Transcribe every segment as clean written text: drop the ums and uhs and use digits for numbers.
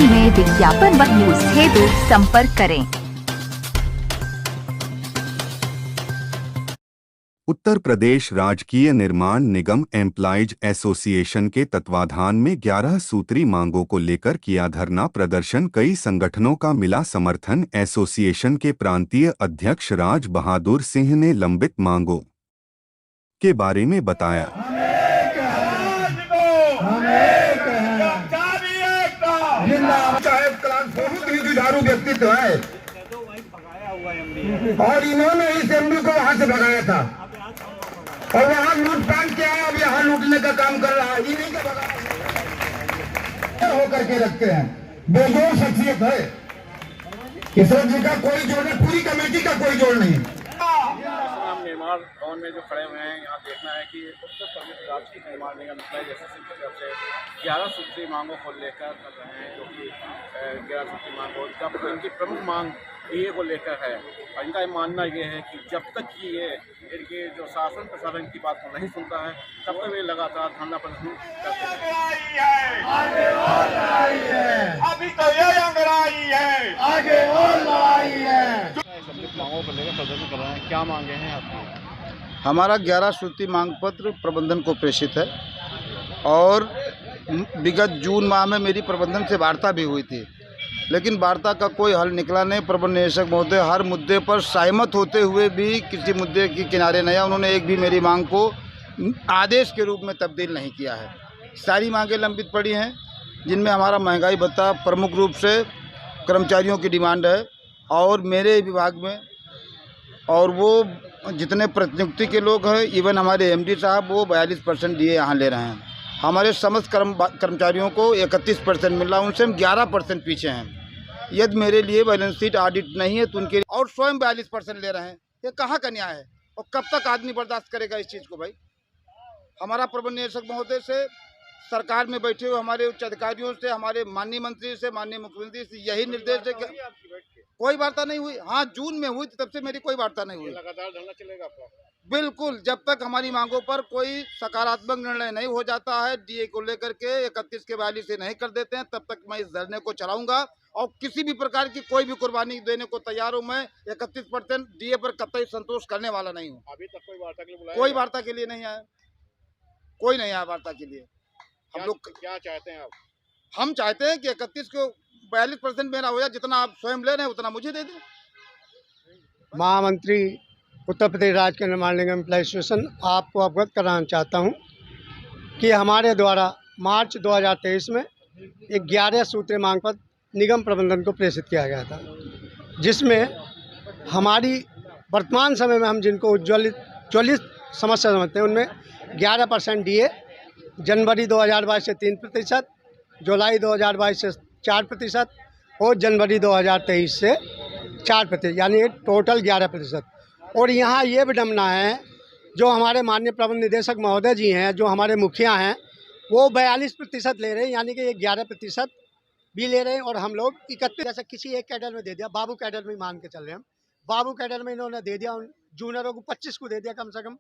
Mobile में विज्ञापन व न्यूज हेतु संपर्क करें। उत्तर प्रदेश राजकीय निर्माण निगम एम्प्लॉइज एसोसिएशन के तत्वाधान में 11 सूत्री मांगों को लेकर किया धरना प्रदर्शन। कई संगठनों का मिला समर्थन। एसोसिएशन के प्रांतीय अध्यक्ष राज बहादुर सिंह ने लंबित मांगों के बारे में बताया। जुझारू व्यक्तित्व है और इन्होंने इस एमडी को वहां से भगाया था और वहां लूटपाट किया, अब यहाँ लूटने का काम कर रहा है। इन्हीं का भगा होकर के रखते हैं। बेजोड़ शख्सियत है। किशोर जी का कोई जोड़ नहीं, पूरी कमेटी का कोई जोड़ नहीं। निर्माण भवन में जो खड़े हुए हैं, यहाँ देखना है कि उत्तर प्रदेश राजकीय निर्माण निगम एसोसिएशन की तरफ से 11 सूत्री मांगों को लेकर कर रहे हैं, जो कि 11 सूत्री मांग हो। जब इनकी प्रमुख मांग डीए को लेकर है और इनका मानना ये है कि जब तक कि ये इनके जो शासन प्रशासन की बात को नहीं सुनता है, तब तक वे लगातार धरना प्रदर्शन करते हैं। अभी तो ये अंगड़ाई है, आगे और लड़ाई है। मांगों को लेकर प्रदर्शन कर रहे हैं, क्या मांगे हैं आपकी? हमारा 11 सूत्री मांग पत्र प्रबंधन को प्रेषित है और विगत जून माह में मेरी प्रबंधन से वार्ता भी हुई थी, लेकिन वार्ता का कोई हल निकला नहीं। प्रबंध निदेशक महोदय हर मुद्दे पर सहमत होते हुए भी किसी मुद्दे के किनारे नहीं आए। उन्होंने एक भी मेरी मांग को आदेश के रूप में तब्दील नहीं किया है। सारी मांगें लंबित पड़ी हैं, जिनमें हमारा महंगाई भत्ता प्रमुख रूप से कर्मचारियों की डिमांड है और मेरे विभाग में और वो जितने प्रतिनियुक्ति के लोग हैं, इवन हमारे एमडी साहब, वो 42% डीए यहाँ ले रहे हैं। हमारे समस्त कर्मचारियों को 31% मिल रहा है, उनसे हम 11% पीछे हैं। यदि मेरे लिए बैलेंस शीट ऑडिट नहीं है तो उनके लिए और स्वयं 42% ले रहे हैं। ये कहाँ का न्याय है और कब तक आदमी बर्दाश्त करेगा इस चीज़ को? भाई, हमारा प्रबंध निदेशक महोदय से, सरकार में बैठे हुए हमारे उच्च अधिकारियों से, हमारे माननीय मंत्री से, माननीय मुख्यमंत्री से यही निर्देश है कि कोई वार्ता नहीं हुई। हाँ, जून में हुई, तब से मेरी कोई वार्ता नहीं हुई। लगातार धरना चलेगा आपका? बिल्कुल, जब तक हमारी मांगों पर कोई सकारात्मक निर्णय नहीं हो जाता है, डीए को लेकर के 31 के 42 से नहीं कर देते हैं, तब तक मैं इस धरने को चलाऊंगा और किसी भी प्रकार की कोई भी कुर्बानी देने को तैयार हूं। मैं 31% डीए पर कतई संतोष करने वाला नहीं हूं। अभी तक कोई वार्ता के लिए बुलाया? कोई वार्ता के लिए नहीं आया, कोई नहीं आया वार्ता के लिए। हम लोग क्या चाहते हैं आप? हम चाहते हैं कि 31 को 42% मेरा हो जाए, जितना आप स्वयं ले रहे हैं उतना मुझे दे दें। महामंत्री उत्तर प्रदेश राज्य निर्माण निगम एम्प्लॉइज एसोसिएशन आपको अवगत कराना चाहता हूं कि हमारे द्वारा मार्च 2023 में एक 11 सूत्री मांग पत्र निगम प्रबंधन को प्रेषित किया गया था, जिसमें हमारी वर्तमान समय में हम जिनको ज्वलित समस्या समझते हैं, उनमें 11% डीए, जनवरी 2022 से 3%, जुलाई 2022 से 4% और जनवरी 2023 से 4%, यानी टोटल 11%। और यहाँ ये विडम्बना है, जो हमारे माननीय प्रबंध निदेशक महोदय जी हैं, जो हमारे मुखिया हैं, वो 42% ले रहे हैं, यानी कि ये 11% भी ले रहे हैं और हम लोग 31। जैसे किसी एक कैडर में दे दिया, बाबू कैडर में मान के चल रहे हैं हम, बाबू कैडर में इन्होंने दे दिया, उन जूनियरों को 25 को दे दिया, कम से कम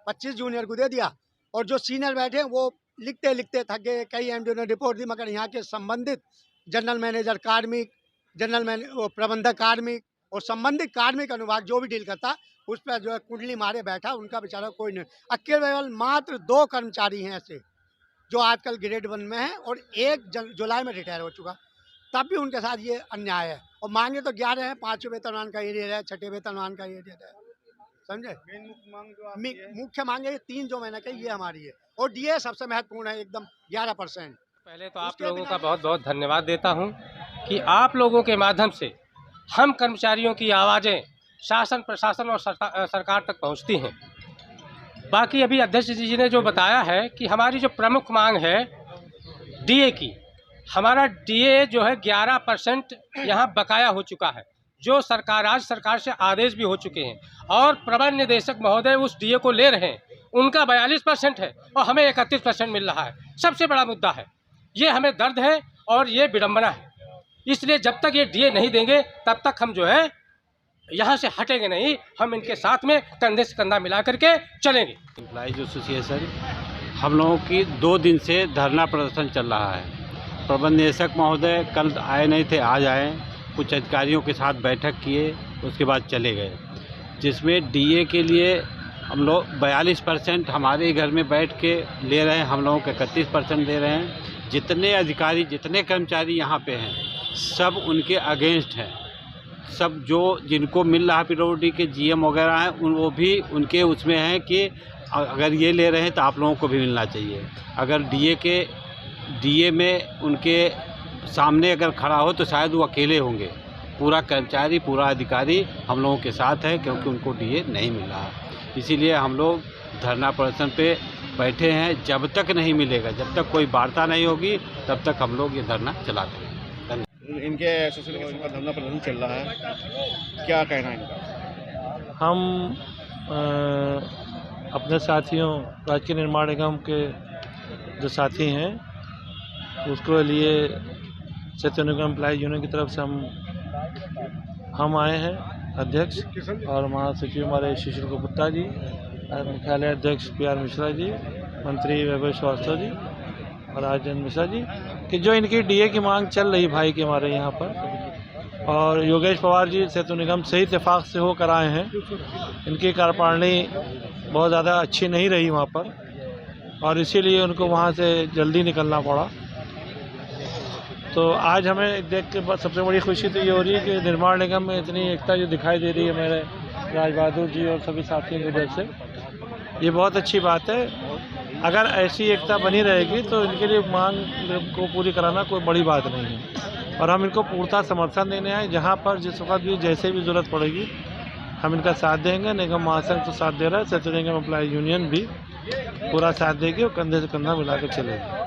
25 जूनियर को दे दिया और जो सीनियर बैठे हैं वो लिखते लिखते थक गए। कई एमडी ने रिपोर्ट दी, मगर यहाँ के संबंधित जनरल मैनेजर कार्मिक, प्रबंधक कार्मिक और संबंधित कार्मिक अनुभाग जो भी डील करता, उस पर जो है कुंडली मारे बैठा, उनका बेचारा कोई नहीं। केवल मात्र 2 कर्मचारी हैं ऐसे जो आजकल ग्रेड 1 में हैं और एक जुलाई में रिटायर हो चुका, तब भी उनके साथ ये अन्याय है। और मांगे तो 11 हैं, 5वें वेतनमान का एरिया है, 6ठे वेतनमान का एरिया है, समझे। मुख्य मांगे ये 3 जो मैंने कही, ये हमारी है और डीए सबसे महत्वपूर्ण है, एकदम 11%। पहले तो आप लोगों का बहुत बहुत धन्यवाद देता हूं कि आप लोगों के माध्यम से हम कर्मचारियों की आवाज़ें शासन प्रशासन और सरकार तक पहुंचती हैं। बाकी अभी अध्यक्ष जी ने जो बताया है कि हमारी जो प्रमुख मांग है डीए की, हमारा डीए जो है 11% यहाँ बकाया हो चुका है, जो राज्य सरकार से आदेश भी हो चुके हैं और प्रबंध निदेशक महोदय उस डीए को ले रहे हैं। उनका 42% है और हमें 31% मिल रहा है। सबसे बड़ा मुद्दा है ये, हमें दर्द है और ये विडम्बना है। इसलिए जब तक ये डीए नहीं देंगे तब तक हम जो है यहाँ से हटेंगे नहीं, हम इनके साथ में कंधे से कंधा मिला करके चलेंगे। एम्प्लॉइज एसोसिएशन हम लोगों की 2 दिन से धरना प्रदर्शन चल रहा है प्रबंध निदेशक महोदय कल आए नहीं थे, आज आए, कुछ अधिकारियों के साथ बैठक किए, उसके बाद चले गए, जिसमें डीए के लिए हम लोग 42% हमारे घर में बैठ के ले रहे हैं, हम लोगों के 31% ले रहे हैं। जितने अधिकारी, जितने कर्मचारी यहाँ पे हैं, सब उनके अगेंस्ट हैं। सब जो जिनको मिल रहा है पीडब्ल्यूडी के जीएम वगैरह हैं, वो भी उनके उसमें हैं कि अगर ये ले रहे हैं तो आप लोगों को भी मिलना चाहिए। अगर डीए में उनके सामने अगर खड़ा हो तो शायद वो अकेले होंगे। पूरा कर्मचारी, पूरा अधिकारी हम लोगों के साथ है, क्योंकि उनको डीए नहीं मिल रहा। इसीलिए हम लोग धरना प्रदर्शन पे बैठे हैं। जब तक नहीं मिलेगा, जब तक कोई वार्ता नहीं होगी, तब तक हम लोग ये धरना चलाते हैं। इनके एसोसिएशन का धरना प्रदर्शन चल रहा है, क्या कहना है इनका? हम अपने साथियों, राजकीय निर्माण निगम के जो साथी हैं, उसको लिए सेतु निगम एम्प्लॉय यूनियन की तरफ से हम आए हैं, अध्यक्ष और महासचिव हमारे सुशील गुप्ता जी, मुख्यालय अध्यक्ष PR मिश्रा जी, मंत्री वैभव श्रीवास्तव जी और राजेंद्र मिश्रा जी, कि जो इनकी डीए की मांग चल रही भाई के हमारे यहाँ पर, और योगेश पवार जी सेतु निगम से इत्तेफाक से होकर आए हैं। इनकी कार्यप्रणाली बहुत ज़्यादा अच्छी नहीं रही वहाँ पर, और इसीलिए उनको वहाँ से जल्दी निकलना पड़ा। तो आज हमें देख के सबसे बड़ी खुशी तो ये हो रही है कि निर्माण निगम में इतनी एकता जो दिखाई दे रही है मेरे राज बहादुर जी और सभी साथियों की वजह से, ये बहुत अच्छी बात है। अगर ऐसी एकता बनी रहेगी तो इनके लिए मांग को पूरी कराना कोई बड़ी बात नहीं है, और हम इनको पूर्णतः समर्थन देने आए। जहाँ पर जिस वक्त भी जैसे भी ज़रूरत पड़ेगी हम इनका साथ देंगे। निगम महासंघ तो साथ दे रहा है, सेतु निगम एम्प्लॉय यूनियन भी पूरा साथ देगी और कंधे से कंधा मिला कर चलेगी।